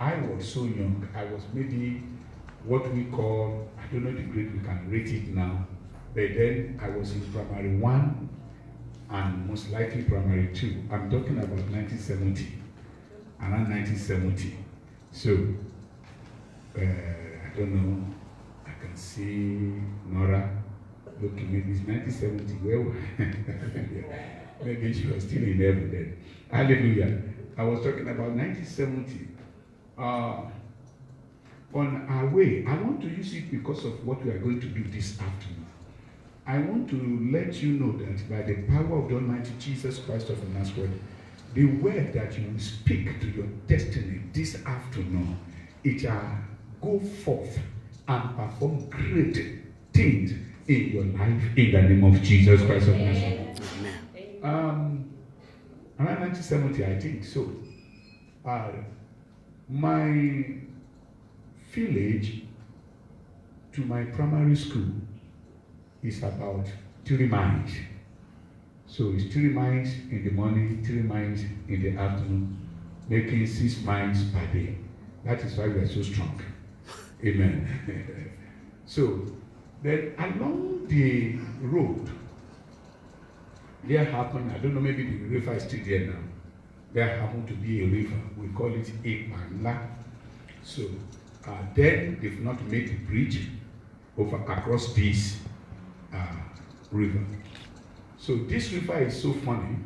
I was so young. I was maybe what we call, I don't know the grade we can rate it now, but then I was in primary 1 and most likely primary 2. I'm talking about 1970, around 1970. So, I don't know, I can see Nora looking, maybe it's 1970. Well, maybe she was still in heaven then. Hallelujah. I was talking about 1970. On our way, I want to use it because of what we are going to do this afternoon. I want to let you know that by the power of the Almighty Jesus Christ of Nazareth, the word that you will speak to your destiny this afternoon, it shall go forth and perform great things in your life in the name of Jesus Christ of Nazareth. Around 1970, I think so. My village to my primary school is about 3 miles. So it's 3 miles in the morning, 3 miles in the afternoon, making 6 miles per day. That is why we are so strong. Amen. So then along the road, there happened, I don't know, maybe the river is still there now. There happened to be a river. We call it Ipangla. So then they've not made a bridge across this river. So this river is so funny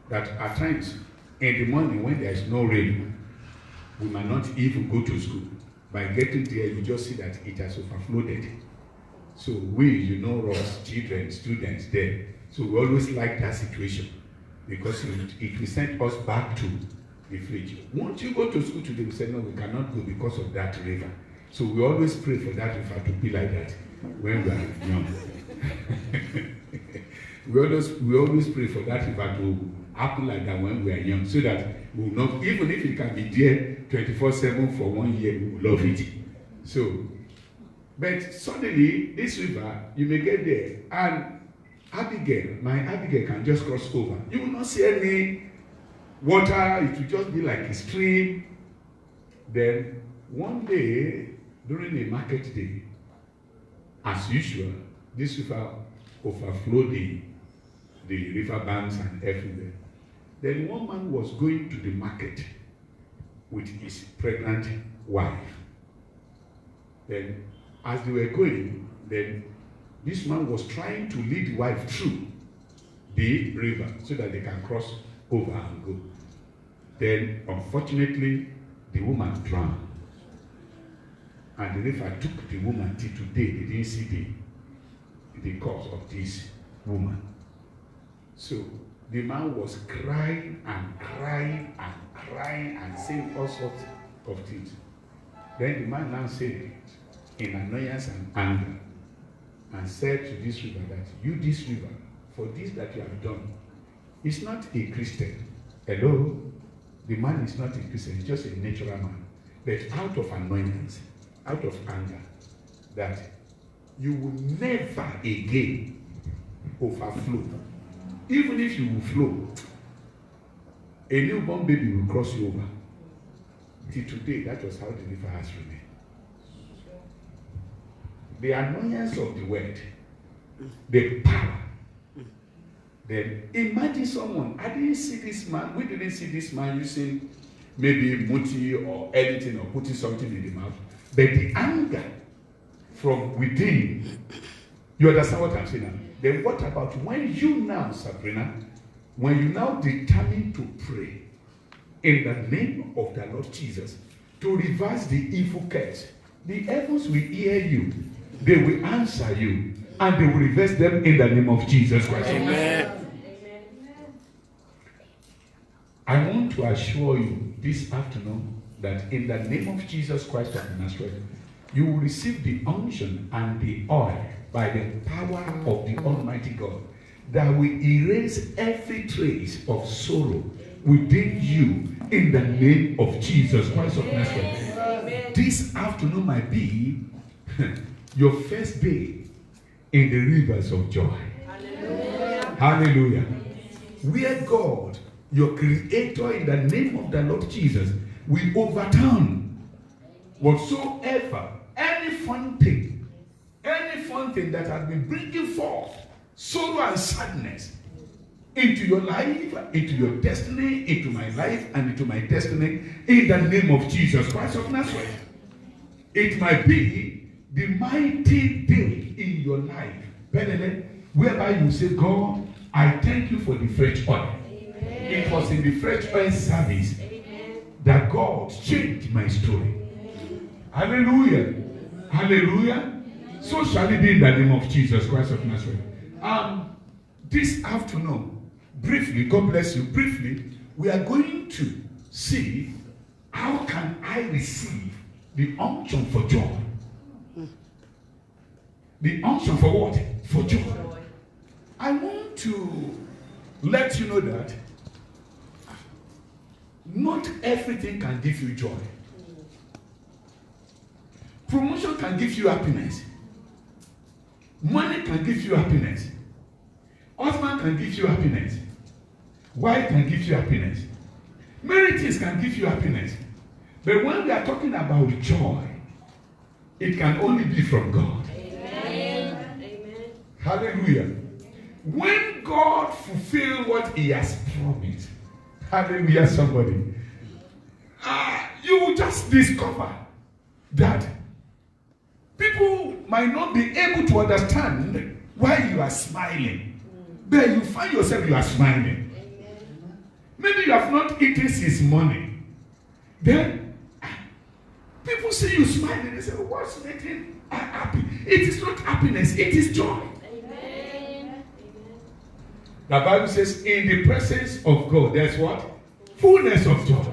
that at times in the morning when there is no rain, we might not even go to school. By getting there, you just see that it has overflowed. So we, us, children, students there, so we always like that situation because it will send us back to the village. Won't you go to school today? We said, no, we cannot go because of that river. So we always pray for that river to be like that when we are young. we always pray for that river to happen like that when we are young, so that we will not, even if it can be there 24/7 for 1 year, we will love it. So, but suddenly this river, you may get there, and my Abigail can just cross over. You will not see any water, it will just be like a stream. Then one day, during a market day, as usual, this river overflowed the river banks and everywhere. Then one man was going to the market with his pregnant wife. Then as they were going, then this man was trying to lead the wife through the river so that they can cross over and go. Then, unfortunately, the woman drowned. And the river took the woman till today. They didn't see the cause of this woman. So, the man was crying and crying and crying and saying all sorts of things. Then the man now said, in annoyance and anger, and said to this river that, you, this river, for this that you have done, is not a Christian. Hello? The man is not a Christian, he's just a natural man. But out of annoyance, out of anger, that you will never again overflow. Even if you will flow, a newborn baby will cross you over. Till today, that was how the river has remained. The annoyance of the word, the power. Then imagine someone, I didn't see this man, we didn't see this man using maybe muti or anything or putting something in the mouth. But the anger from within, you understand what I'm saying now? Then what about when you now, Sabrina, when you now determine to pray in the name of the Lord Jesus to reverse the evil curse, the heavens will hear you, they will answer you, and they will reverse them in the name of Jesus Christ. Amen. I want to assure you this afternoon that in the name of Jesus Christ of Nazareth, you will receive the unction and the oil by the power of the Almighty God that will erase every trace of sorrow within you in the name of Jesus Christ of Nazareth. Amen. This afternoon might be your first day in the rivers of joy. Hallelujah. Hallelujah. Where God, your creator, in the name of the Lord Jesus, will overturn Whatsoever, any fun thing that has been bringing forth sorrow and sadness into your life, into your destiny, into my life, and into my destiny, in the name of Jesus Christ of Nazareth. It might be the mighty day in your life, whereby you say, God, I thank you for the fresh oil. Amen. It was in the fresh oil service, amen, that God changed my story. Amen. Hallelujah. Hallelujah. So shall it be in the name of Jesus Christ of Nazareth. This afternoon, briefly, God bless you, briefly, we are going to see how can I receive the unction for joy. The unction for what? For joy. I want to let you know that not everything can give you joy. Promotion can give you happiness. Money can give you happiness. Husband can give you happiness. Wife can give you happiness. Many things can give you happiness. But when we are talking about joy, it can only be from God. Amen. Amen. Hallelujah. When God fulfills what He has promised, hallelujah, somebody, you will just discover that people might not be able to understand why you are smiling. But you find yourself you are smiling. Amen. Maybe you have not eaten since morning. Then people see you smiling. They say, what's making happy? It is not happiness, it is joy. Amen. The Bible says, in the presence of God, there's what? Fullness of joy.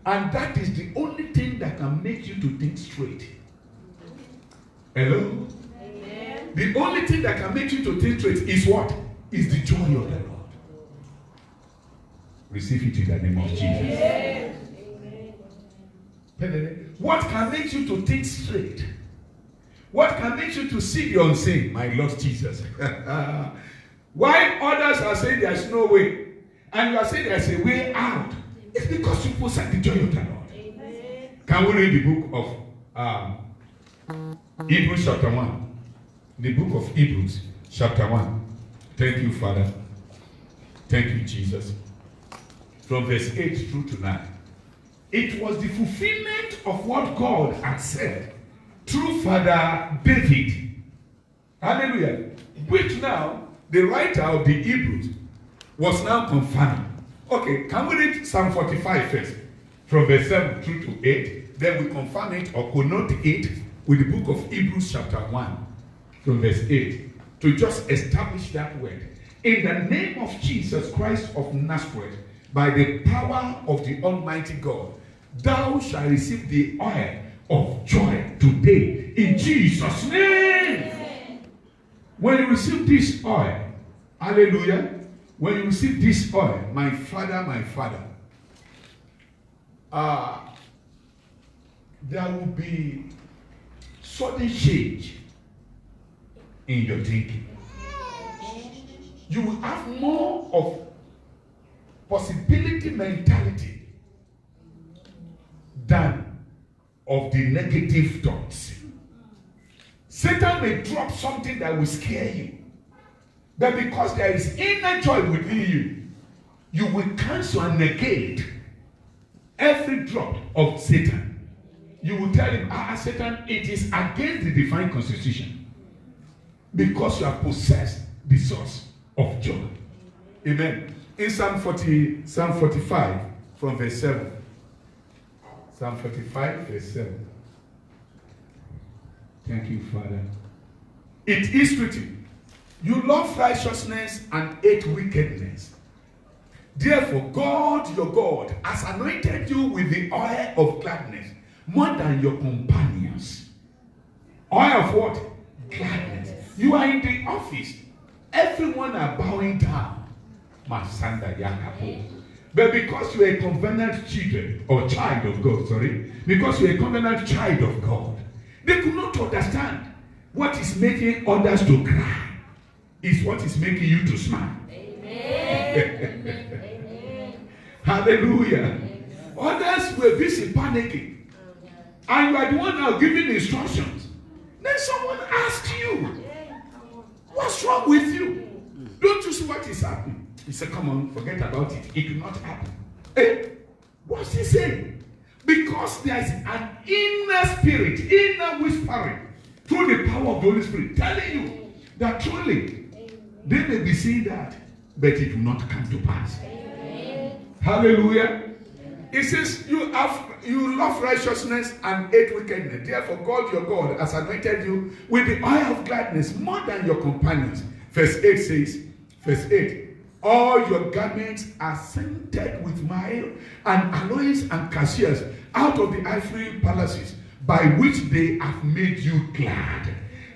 And that is the only thing that can make you to think straight. Hello? Amen. The only thing that can make you to think straight is what? Is the joy of the Lord. Receive it in the name of Jesus. Amen. What can make you to think straight? What can make you to see the unseen? My Lord Jesus. Why others are saying there's no way, and you are saying there's a way out, it's because you possess the joy of the Lord. Amen. Can we read the book of Hebrews chapter 1? The book of Hebrews chapter 1. Thank you, Father. Thank you, Jesus. From verse 8 through to 9. It was the fulfillment of what God had said through Father David. Hallelujah. Which now, the writer of the Hebrews was now confirming. Okay, can we read Psalm 45 first? From verse 7 through to 8. Then we confirm it or connote it with the book of Hebrews chapter 1. From verse 8. To just establish that word. In the name of Jesus Christ of Nazareth, by the power of the Almighty God, thou shalt receive the oil of joy today in Jesus' name. When you receive this oil, hallelujah, when you receive this oil, my Father, there will be sudden change in your thinking. You will have more of possibility mentality than of the negative thoughts. Satan may drop something that will scare you, but because there is inner joy within you, you will cancel and negate every drop of Satan. You will tell him, Satan, it is against the divine constitution, because you have possessed the source of joy. Amen. In Psalm 45 from verse 7. Psalm 45 verse 7. Thank you, Father. It is written, you love righteousness and hate wickedness. Therefore, God, your God, has anointed you with the oil of gladness more than your companions. Oil of what? Gladness. You are in the office. Everyone are bowing down. Masanda Yakapo. But because you are a covenant child of God, because you are a covenant child of God, they could not understand what is making others to cry is what is making you to smile. Amen. Hallelujah. Amen. Others were busy panicking. and you are the one now giving instructions, then someone asks you, what's wrong with you? Don't you see what is happening? He said, come on, forget about it. It will not happen. Hey, what's he saying? Because there is an inner spirit, inner whispering, through the power of the Holy Spirit, telling you that truly they may be saying that, but it will not come to pass. Hallelujah. It says, you love righteousness and hate wickedness. Therefore, God your God has anointed you with the oil of gladness more than your companions. Verse 8 says, verse 8, all your garments are scented with myrrh and aloes and cassias out of the ivory palaces by which they have made you glad.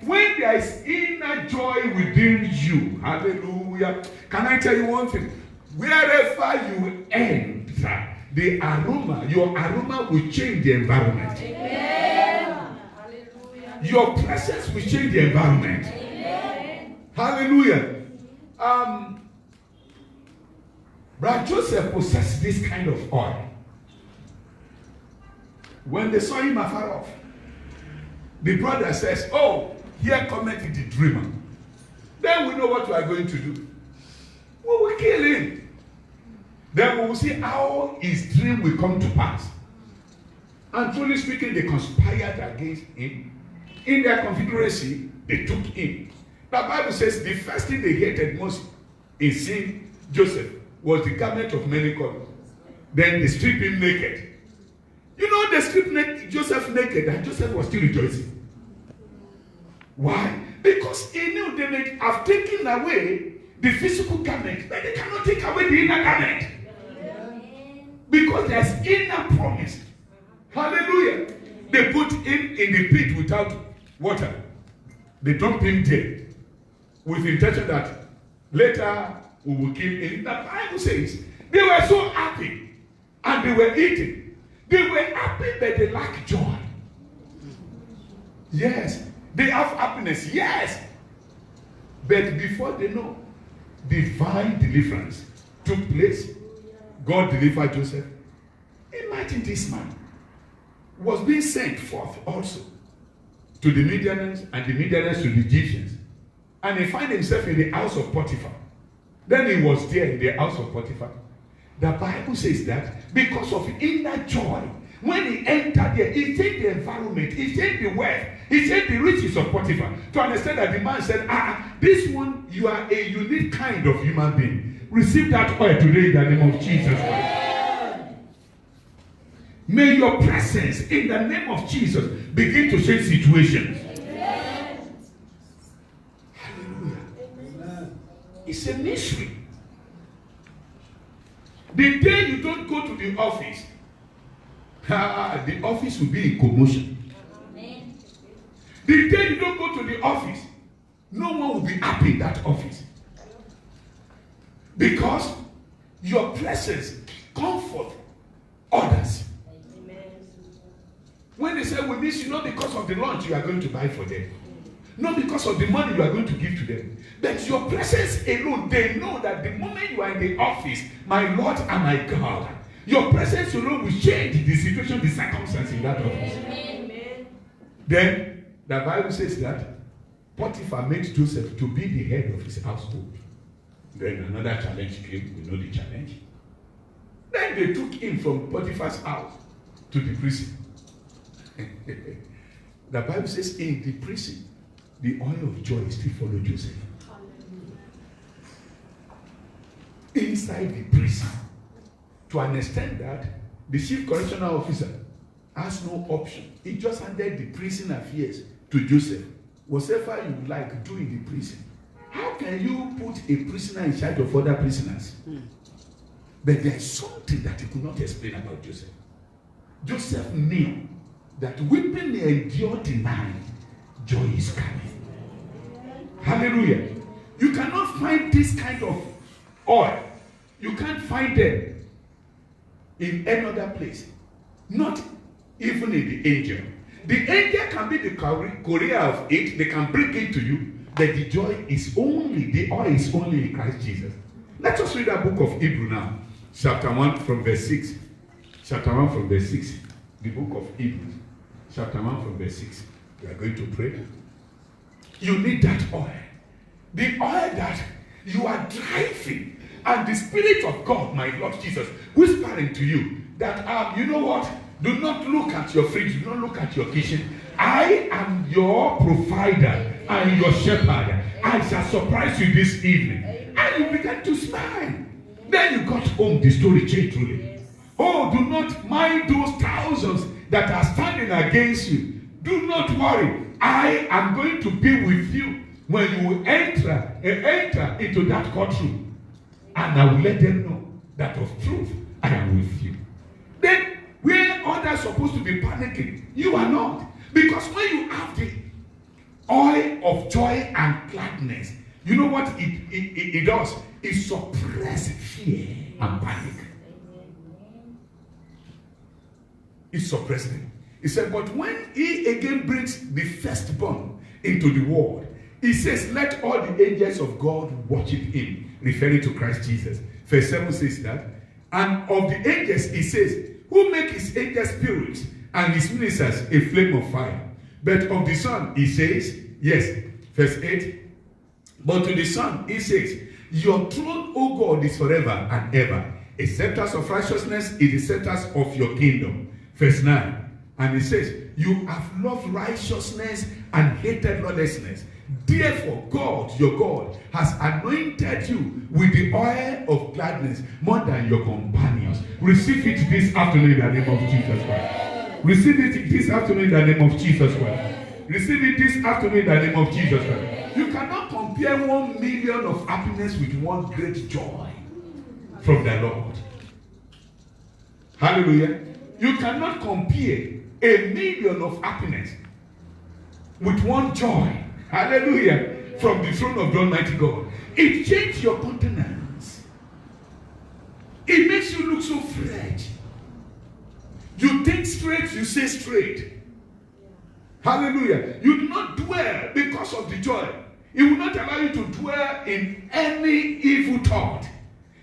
When there is inner joy within you, hallelujah. Can I tell you one thing? Wherever you enter, the aroma, your aroma will change the environment. Amen. Your presence will change the environment. Amen. Hallelujah. Brother Joseph possessed this kind of oil. When they saw him afar off, the brother says, oh, here cometh the dreamer. Then we know what we are going to do. We will kill him. Then we will see how his dream will come to pass. And truly speaking, they conspired against him. In their confederacy, they took him. The Bible says the first thing they hated most in seeing Joseph was the garment of many colors. Then they stripped him naked. You know, they stripped Joseph naked, and Joseph was still rejoicing. Why? Because he knew they may have taken away the physical garment, but they cannot take away the inner garment. Because there's inner promise. Hallelujah. They put him in the pit without water. They dumped him there with the intention that later we will kill him. The Bible says they were so happy and they were eating. They were happy, but they lack joy. Yes. They have happiness. Yes. But before they know, divine deliverance took place. God delivered Joseph. Imagine this man was being sent forth also to the Midianites and the Midianites to the Egyptians. And he found himself in the house of Potiphar. Then he was there in the house of Potiphar. The Bible says that because of inner joy, when he entered there, he changed the environment, he changed the wealth, he changed the riches of Potiphar. To understand that the man said, this one, you are a unique kind of human being. Receive that oil today in the name of Jesus Christ. May your presence in the name of Jesus begin to change situations. Hallelujah. It's a mystery. The day you don't go to the office, the office will be in commotion. The day you don't go to the office, no one will be happy in that office. Because your presence comfort others. When they say we miss you, not because of the lunch you are going to buy for them, not because of the money you are going to give to them, but your presence alone, they know that the moment you are in the office, my Lord and my God, your presence alone will change the situation, the circumstance in that office. Amen. Then the Bible says that Potiphar makes Joseph to be the head of his household. Then another challenge came. We know the challenge. Then they took him from Potiphar's house to the prison. The Bible says in the prison, the oil of joy still followed Joseph. Inside the prison. To understand that, the chief correctional officer has no option. He just handed the prison affairs to Joseph. Whatever you like, do in the prison. How can you put a prisoner in charge of other prisoners? But there's something that he could not explain about Joseph. Joseph knew that weeping may endure the night, joy is coming. Hallelujah. You cannot find this kind of oil. You can't find them in any other place. Not even in the angel. The angel can be the courier of it. They can bring it to you. But the joy is only, the oil is only in Christ Jesus. Let us read that book of Hebrew now. Chapter 1 from verse 6. Chapter 1 from verse 6. The book of Hebrews. chapter 1 from verse 6. We are going to pray. You need that oil. The oil that you are driving. And the Spirit of God, my Lord Jesus, whispering to you that, you know what? Do not look at your fridge. Do not look at your kitchen. I am your provider and your shepherd. I shall surprise you this evening. And you began to smile. Then you got home. The story changed truly. Oh, do not mind those thousands that are standing against you. Do not worry. I am going to be with you when you enter into that courtroom. And I will let them know that of truth I am with you. Then where others are supposed to be panicking, you are not. Because when you have the oil of joy and gladness, you know what it does? It suppresses fear and panic. It suppresses them. He said, but when he again brings the firstborn into the world, he says, let all the angels of God worship him, referring to Christ Jesus. Verse 7 says that. And of the angels, he says, who make his angels spirits and his ministers a flame of fire. But of the Son, he says, yes, verse 8, but to the Son, he says, your throne, O God, is forever and ever. A scepter of righteousness is the scepter of your kingdom. Verse 9, and he says, you have loved righteousness and hated lawlessness. Therefore, God, your God, has anointed you with the oil of gladness more than your companions. Receive it this afternoon in the name of Jesus Christ. Receive it this afternoon in the name of Jesus Christ. Receive it this afternoon in the name of Jesus Christ. You cannot compare 1 million of happiness with one great joy from the Lord. Hallelujah. You cannot compare 1 million of happiness with one joy. Hallelujah. From the throne of the Almighty God. It changes your countenance. It makes you look so fresh. You think straight, you say straight. Hallelujah. You do not dwell because of the joy. It will not allow you to dwell in any evil thought.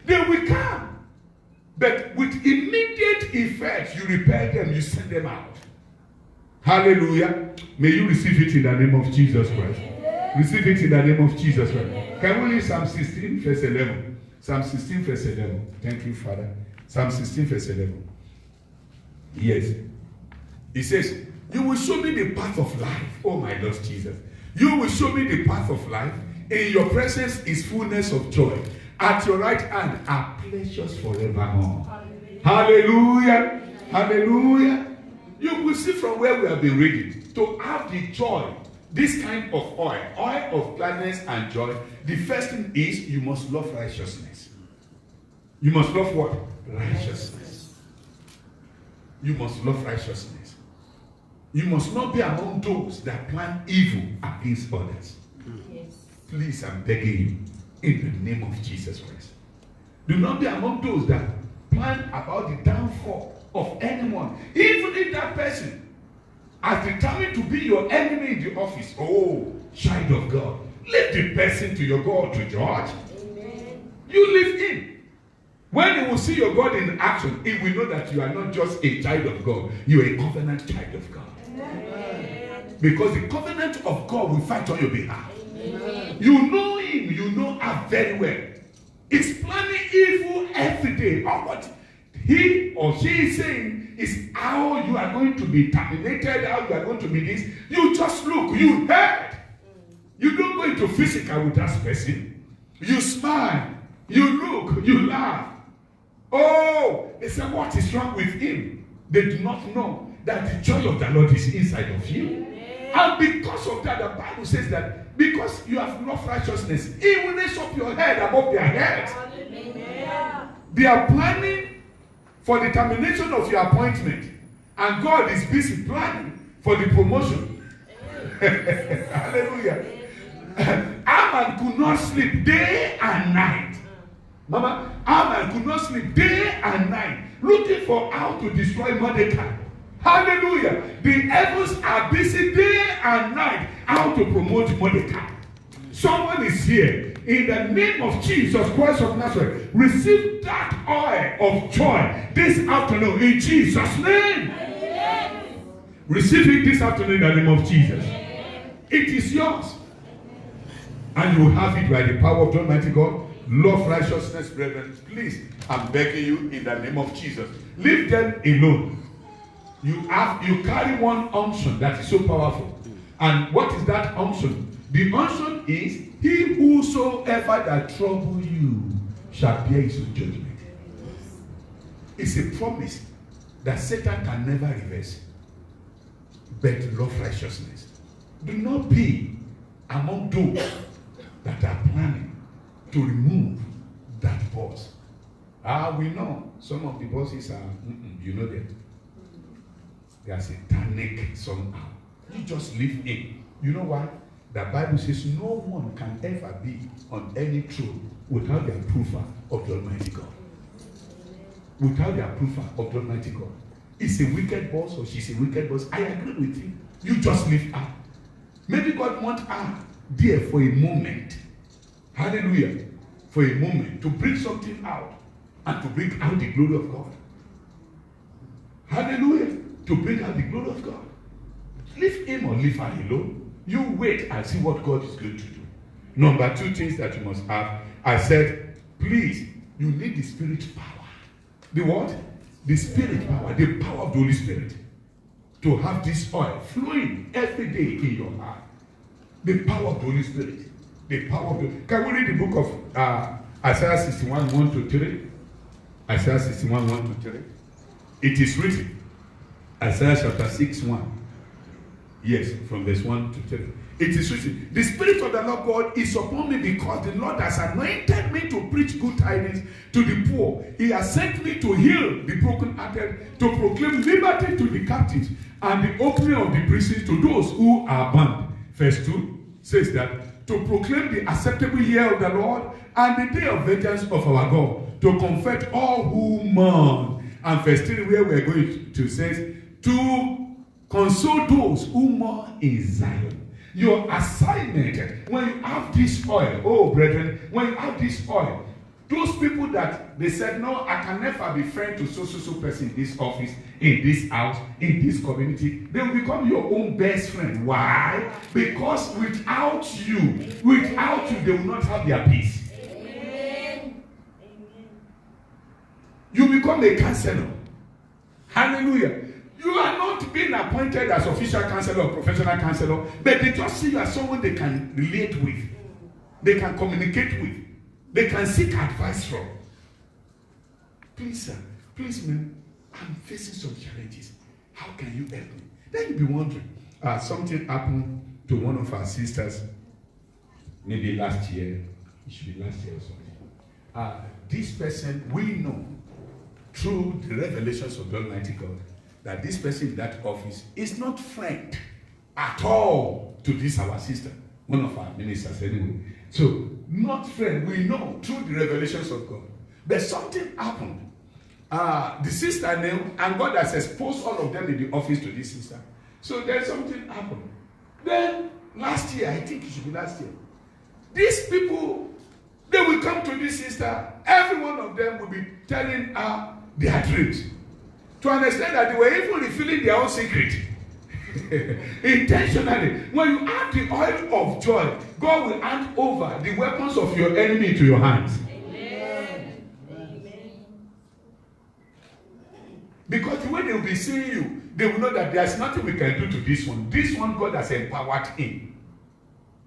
They will come. But with immediate effect, you repel them, you send them out. Hallelujah. May you receive it in the name of Jesus Christ. Receive it in the name of Jesus Christ. Can we read Psalm 16, verse 11? Psalm 16, verse 11. Thank you, Father. Psalm 16, verse 11. Yes. It says, you will show me the path of life. Oh, my Lord Jesus. You will show me the path of life. In your presence is fullness of joy. At your right hand are pleasures forevermore. Hallelujah. Hallelujah. You will see from where we have been reading, to have the joy, this kind of oil of gladness and joy, the first thing is you must love righteousness. You must love what? Righteousness. You must love righteousness. You must not be among those that plan evil against others. Yes. Please, I'm begging you, in the name of Jesus Christ. Do not be among those that plan about the downfall of anyone, even if that person has determined to be your enemy in the office. Oh, child of God, leave the person to your God to judge. Amen. You leave him. When he will see your God in action, he will know that you are not just a child of God, you are a covenant child of God. Amen. Because the covenant of God will fight on your behalf. Amen. You know him, you know her very well. He's planning evil every day. Or what he or she is saying is how you are going to be terminated, how you are going to be this. You just look, you heard. You don't go into physical with that person. You smile, you look, you laugh. Oh, they say, what is wrong with him? They do not know that the joy of the Lord is inside of you. And because of that, the Bible says that because you have loved righteousness, he will raise up your head above their heads. They are planning for the termination of your appointment, and God is busy planning for the promotion. Hallelujah. Aman could not sleep day and night. Mama, Aman could not sleep day and night, looking for how to destroy Mordecai. Hallelujah. The heavens are busy day and night how to promote Mordecai. Someone is here. In the name of Jesus Christ of Nazareth, receive that oil of joy this afternoon in Jesus' name. Amen. Receive it this afternoon in the name of Jesus. It is yours. And you will have it by the power of the Almighty God. Love righteousness, brethren. Please, I'm begging you in the name of Jesus. Leave them alone. You carry one unction that is so powerful. And what is that unction? The unction is, he whosoever that trouble you shall bear his own judgment. It's a promise that Satan can never reverse. But love righteousness. Do not be among those that are planning to remove that boss. We know some of the bosses are, you know them. They are satanic somehow. You just leave in. You know why? The Bible says no one can ever be on any throne without the approval of the Almighty God. Without the approval of the Almighty God. It's a wicked boss or she's a wicked boss. I agree with you. You just leave her. Maybe God wants her there for a moment. Hallelujah. For a moment. To bring something out. And to bring out the glory of God. Hallelujah. To bring out the glory of God. Leave him or leave her alone. You wait and see what God is going to do. Number 2 things that you must have. I said, please, you need the Spirit power. The what? The Spirit power. The power of the Holy Spirit. To have this oil flowing every day in your heart. The power of the Holy Spirit. The power of the... Can we read the book of Isaiah 61, 1 to 3? Isaiah 61, 1 to 3. It is written. Isaiah chapter 6, 1. Yes, from verse 1 to 3. It is written, the Spirit of the Lord God is upon me because the Lord has anointed me to preach good tidings to the poor. He has sent me to heal the brokenhearted, to proclaim liberty to the captives, and the opening of the prisons to those who are bound. Verse 2 says that, to proclaim the acceptable year of the Lord and the day of vengeance of our God, to comfort all who mourn. And verse 3, where we are going to says, to console those who mourn in Zion. Your assignment, when you have this oil, oh brethren, when you have this oil, those people that they said, no, I can never be friend to so person in this office, in this house, in this community, they will become your own best friend. Why? Because without you, they will not have their peace. Amen. You become a counselor. Hallelujah. You are not being appointed as official counselor or professional counselor, but they just see you as someone they can relate with, they can communicate with, they can seek advice from. Please, sir, please, ma'am, I'm facing some challenges. How can you help me? Then you'll be wondering. Something happened to one of our sisters, maybe last year. It should be last year or something. This person, we know through the revelations of the Almighty God, that this person in that office is not friend at all to this our sister, one of our ministers anyway. So, not friend, we know through the revelations of God. But something happened. The sister knew, and God has exposed all of them in the office to this sister. So there's something happened. Then, last year, I think it should be last year, these people, they will come to this sister, every one of them will be telling her their dreams. To understand that they were even revealing their own secret. Intentionally. When you have the oil of joy, God will hand over the weapons of your enemy into your hands. Amen. Amen. Because the way they will be seeing you, they will know that there's nothing we can do to this one. This one, God has empowered him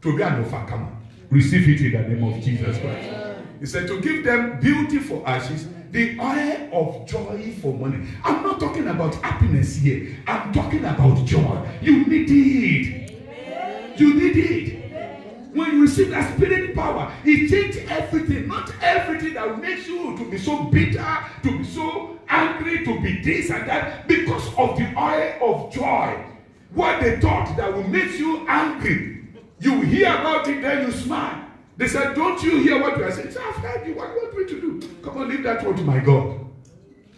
to be an overcomer. Receive it in the name of Jesus Christ. He said to give them beauty for ashes, the oil of joy for money. I'm not talking about happiness here. I'm talking about joy. You need it. Amen. You need it. Amen. When you receive that spirit power, it changes everything. Not everything that makes you to be so bitter, to be so angry, to be this and that, because of the oil of joy. What they thought that will make you angry, you hear about it, then you smile. They said, don't you hear what we are saying? I've heard you. What do you want me to do? Come on, leave that one to my God.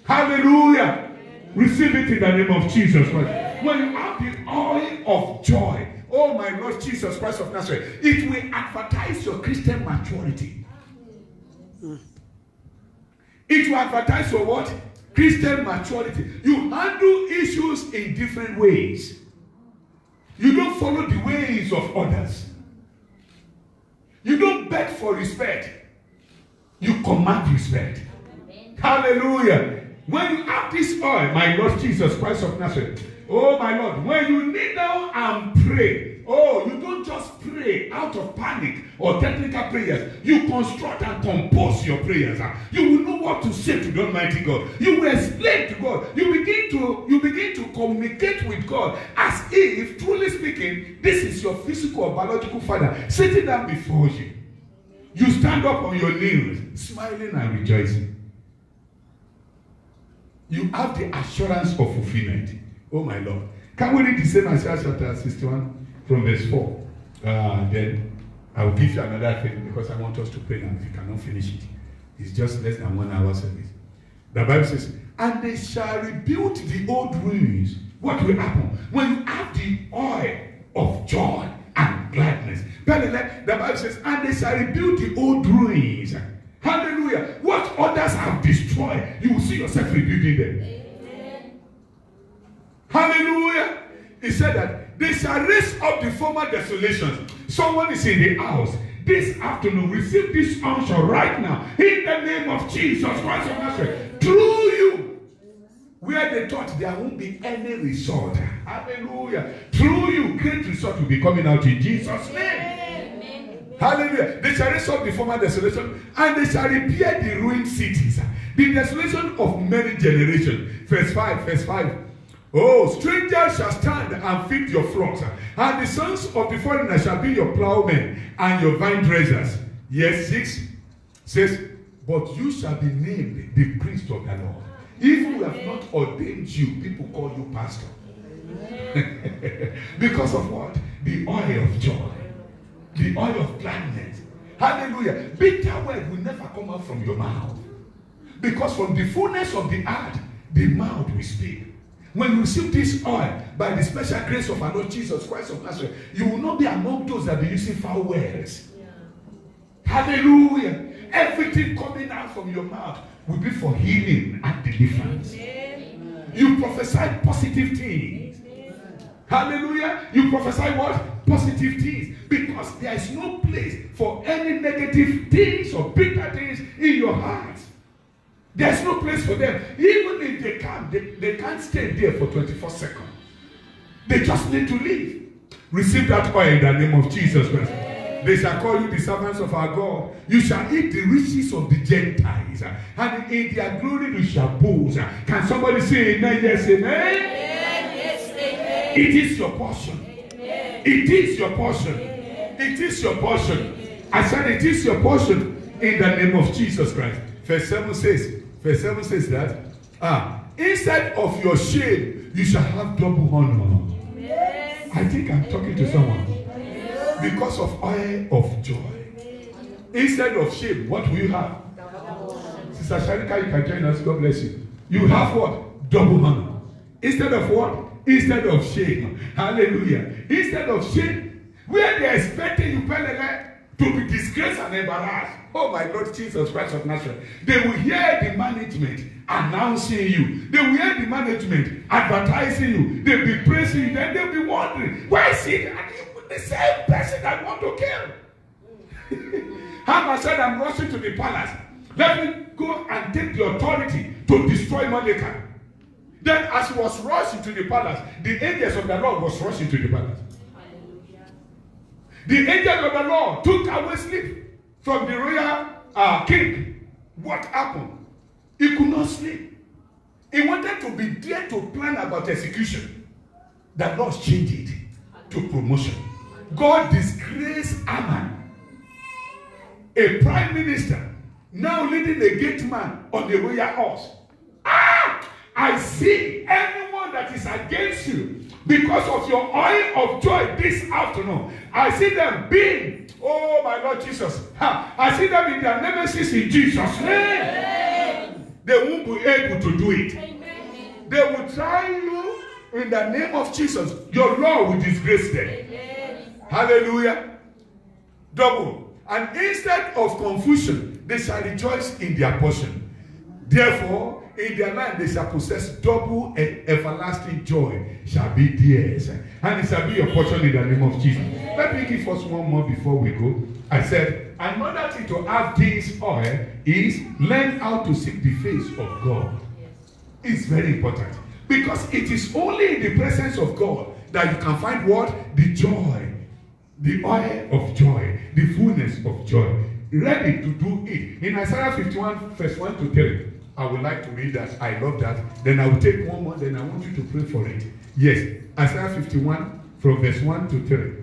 Hallelujah. Receive it in the name of Jesus Christ. When you have the oil of joy, oh my Lord Jesus Christ of Nazareth, it will advertise your Christian maturity. It will advertise your what? Christian maturity. You handle issues in different ways. You don't follow the ways of others. You don't beg for respect. You command respect. Amen. Hallelujah. When you have this oil, my Lord Jesus Christ of Nazareth, oh my Lord, when you kneel down and pray, oh, you don't just pray out of panic or technical prayers. You construct and compose your prayers. You will know what to say to the Almighty God. You will explain to God. You begin to communicate with God as if, truly speaking, this is your physical or biological father sitting down before you. You stand up on your knees, smiling and rejoicing. You have the assurance of fulfillment. Oh my Lord. Can we read the same Isaiah chapter 61 from verse 4? Then I will give you another thing because I want us to pray now. If you cannot finish it, it's just less than 1 hour service. The Bible says, and they shall rebuild the old ruins. What will happen? When you have the oil of joy and gladness. The Bible says, and they shall rebuild the old ruins. Hallelujah. What others have destroyed, you will see yourself rebuilding them. Amen. Hallelujah. He said that they shall raise up the former desolations. Someone is in the house this afternoon. Receive this answer right now. In the name of Jesus Christ of Nazareth. Through you. Where they thought there won't be any result. Hallelujah. Through you, great result will be coming out in Jesus' name. Hallelujah. They shall raise up the former desolation, and they shall repair the ruined cities. The desolation of many generations. Verse 5. Oh, strangers shall stand and feed your flocks, and the sons of the foreigner shall be your plowmen and your vine dressers. Yes, 6 says, but you shall be named the priest of the Lord. If we have not ordained you, people call you pastor. Because of what? The oil of joy. The oil of gladness. Hallelujah. Bitter word will never come out from your mouth. Because from the fullness of the heart, the mouth will speak. When you receive this oil, by the special grace of our Lord Jesus Christ of Nazareth, you will not be among those that be using foul words. Yeah. Hallelujah. Everything coming out from your mouth will be for healing and deliverance. Amen. You prophesy positive things. Amen. Hallelujah. You prophesy what? Positive things. Because there is no place for any negative things or bitter things in your heart. There's no place for them. Even if they come, they can't stay there for 24 seconds. They just need to leave. Receive that oil in the name of Jesus Christ. They shall call you the servants of our God. You shall eat the riches of the Gentiles, and in their glory you shall boast. Can somebody say amen? Yes, amen? Yes, amen. It is your portion. Amen. It is your portion. Amen. It is your portion. I said it is your portion in the name of Jesus Christ. Verse 7 says that instead of your shame, you shall have double honor. Yes. I think I'm talking to someone. Yes. Because of oil of joy. Instead of shame, what will you have? Sister Sharika, you can join us. God bless you. You have what? Double honor. Instead of what? Instead of shame. Hallelujah. Instead of shame, where they are expecting you to be disgraced and embarrassed. Oh my Lord Jesus Christ of Nazareth. They will hear the management announcing you. They will hear the management advertising you. They'll be praising you. Then they'll be wondering, why is it the same person that want to kill? Haman said, I'm rushing to the palace. Let me go and take the authority to destroy Mordecai. Then as he was rushing to the palace, the angels of the Lord was rushing to the palace. The angel of the Lord took away sleep from the royal king. What happened? He could not sleep. He wanted to be there to plan about execution. The Lord changed it to promotion. God disgraced Haman, a prime minister, now leading a gate man on the royal horse. I see anyone that is against you because of your oil of joy this afternoon. I see them being, oh my Lord Jesus, I see them in their nemesis in Jesus' name. They won't be able to do it. Amen. They will try you in the name of Jesus. Your Lord will disgrace them. Amen. Hallelujah. Double. And instead of confusion, they shall rejoice in their portion. Therefore, in their land they shall possess double and everlasting joy shall be theirs. And it shall be your portion in the name of Jesus. Let me give us one more before we go. I said, another thing to have this oil is learn how to seek the face of God. It's very important. Because it is only in the presence of God that you can find what? The joy. The oil of joy. The fullness of joy. Ready to do it. In Isaiah 51, verse 1 to 3. I would like to read that. I love that. Then I will take one more. Then I want you to pray for it. Yes. Isaiah 51 from verse 1 to 3.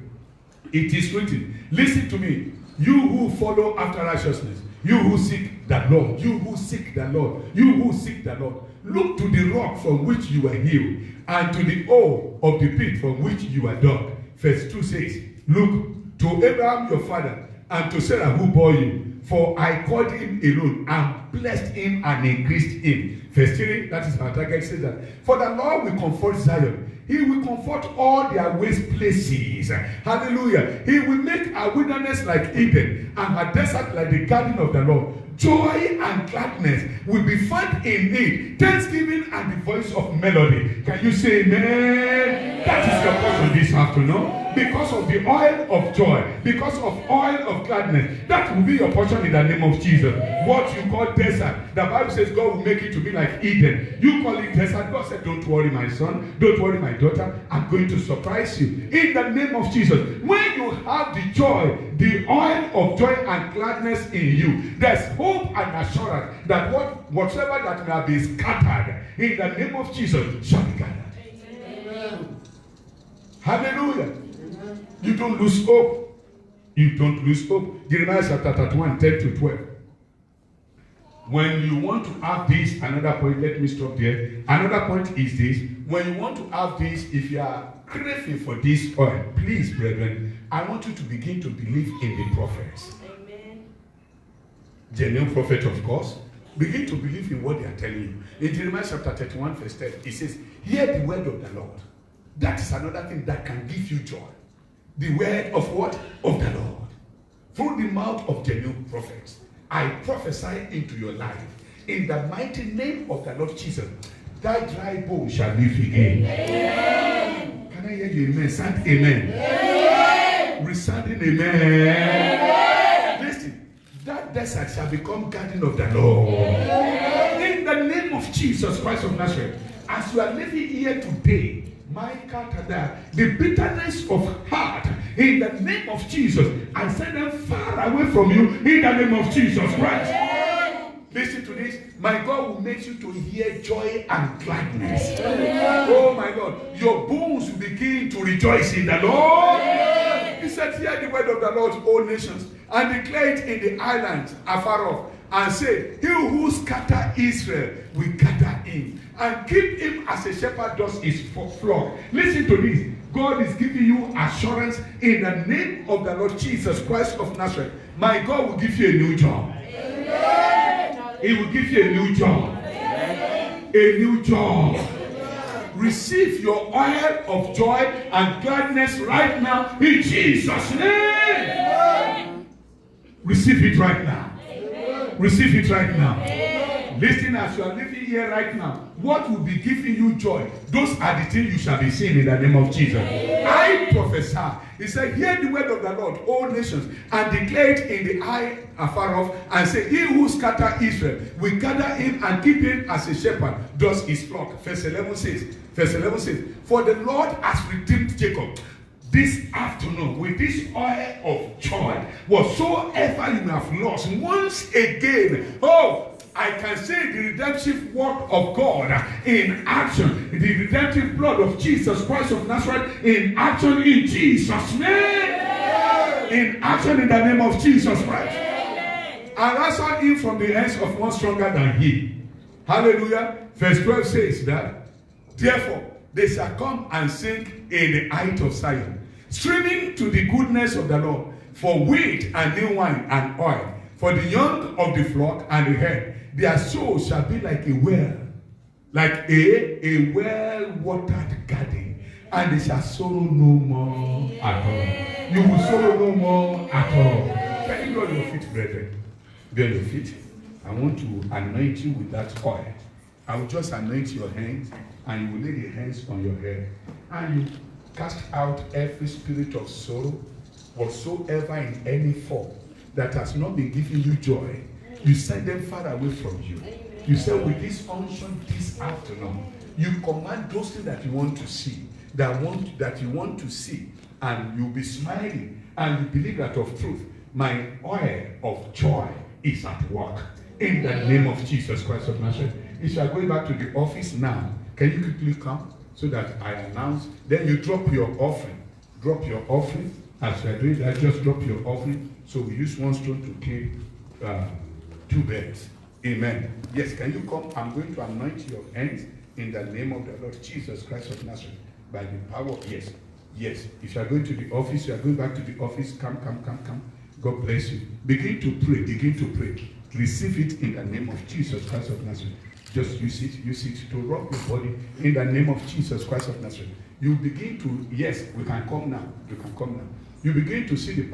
It is written. Listen to me. You who follow after righteousness. You who seek the Lord. You who seek the Lord. You who seek the Lord. Look to the rock from which you were healed, and to the hole of the pit from which you were dug. Verse 2 says, look to Abraham your father, and to Sarah who bore you, for I called him alone, and blessed him and increased him. Verse 3, that is our target, says that. For the Lord will comfort Zion. He will comfort all their waste places. Hallelujah. He will make a wilderness like Eden, and a desert like the garden of the Lord. Joy and gladness will be found in it. Thanksgiving and the voice of melody. Can you say amen? That is your portion this afternoon. Because of the oil of joy, because of oil of gladness, that will be your portion in the name of Jesus. What you call desert, the Bible says God will make it to be like Eden. You call it desert. God said, don't worry, my son. Don't worry, my daughter. I'm going to surprise you. In the name of Jesus. When you have the joy, the oil of joy and gladness in you, there's hope and assurance that whatsoever that may have been scattered in the name of Jesus shall be gathered. Amen. Hallelujah. Amen. You don't lose hope. You don't lose hope. Jeremiah chapter 31, 10 to 12. When you want to have this, another point, let me stop there. Another point is this. When you want to have this, if you are craving for this oil, please, brethren, I want you to begin to believe in the prophets. Amen. Genuine prophet, of course. Begin to believe in what they are telling you. In Jeremiah chapter 31, verse 10, it says, hear the word of the Lord. That is another thing that can give you joy. The word of what? Of the Lord. Through the mouth of genuine prophets. I prophesy into your life. In the mighty name of the Lord Jesus, thy dry bone shall live again. Amen. Can I hear you? Amen. Sound amen. Amen. Resounding amen. Amen. Listen, that desert shall become garden of the Lord. Amen. In the name of Jesus Christ of Nazareth, as you are living here today, my Katada, the bitterness of heart, in the name of Jesus, I send them far away from you in the name of Jesus Christ. Amen. Listen to this. My God will make you to hear joy and gladness. Amen. Oh my God, your bones will begin to rejoice in the Lord. Amen. He said, hear the word of the Lord, all nations, and declare it in the islands afar off, and say, he who scatter Israel will gather him, and keep him as a shepherd does his flock. Listen to this. God is giving you assurance in the name of the Lord Jesus Christ of Nazareth. My God will give you a new job. Amen. He will give you a new job. Amen. A new job. Amen. Receive your oil of joy and gladness right now in Jesus' name. Amen. Receive it right now. Amen. Receive it right now. Amen. Listen, as you are living here right now, what will be giving you joy? Those are the things you shall be seeing in the name of Jesus. Amen. I prophesy. He said, hear the word of the Lord, all nations, and declare it in the eye afar off, and say, he who scatter Israel will gather him and keep him as a shepherd does his flock. Verse 11 says, for the Lord has redeemed Jacob this afternoon with this oil of joy. Whatsoever you have lost, once again, I can see the redemptive work of God in action. The redemptive blood of Jesus Christ of Nazareth in action in Jesus' name. Amen. In action in the name of Jesus Christ. Amen. And answer him from the hands of one stronger than he. Hallelujah. Verse 12 says that, therefore they shall come and sing in the height of Zion, streaming to the goodness of the Lord, for wheat and new wine and oil, for the young of the flock and the herd. Their souls shall be like a well, like a well-watered garden, and they shall sorrow no more at all. You will sorrow no more at all. Can you be on your feet, brethren? Be on your feet. I want to anoint you with that oil. I will just anoint your hands, and you will lay the hands on your head. And you cast out every spirit of sorrow, whatsoever in any form, that has not been giving you joy. You send them far away from you. You say, with this unction this afternoon, you command those things that you want to see, that you want to see, and you'll be smiling, and you believe that of truth, my oil of joy is at work. In the name of Jesus Christ of Nazareth. If you are going back to the office now, can you quickly come so that I announce? Then you drop your offering. Drop your offering. As you are doing that, just drop your offering. So we use one stone to kill 2 birds. Amen. Yes, can you come? I'm going to anoint your hands in the name of the Lord Jesus Christ of Nazareth. By the power of, yes. Yes. If you are going to the office, you are going back to the office, come. God bless you. Begin to pray. Begin to pray. Receive it in the name of Jesus Christ of Nazareth. Just use it to rock your body in the name of Jesus Christ of Nazareth. You begin to, yes, we can come now. You can come now. You begin to see the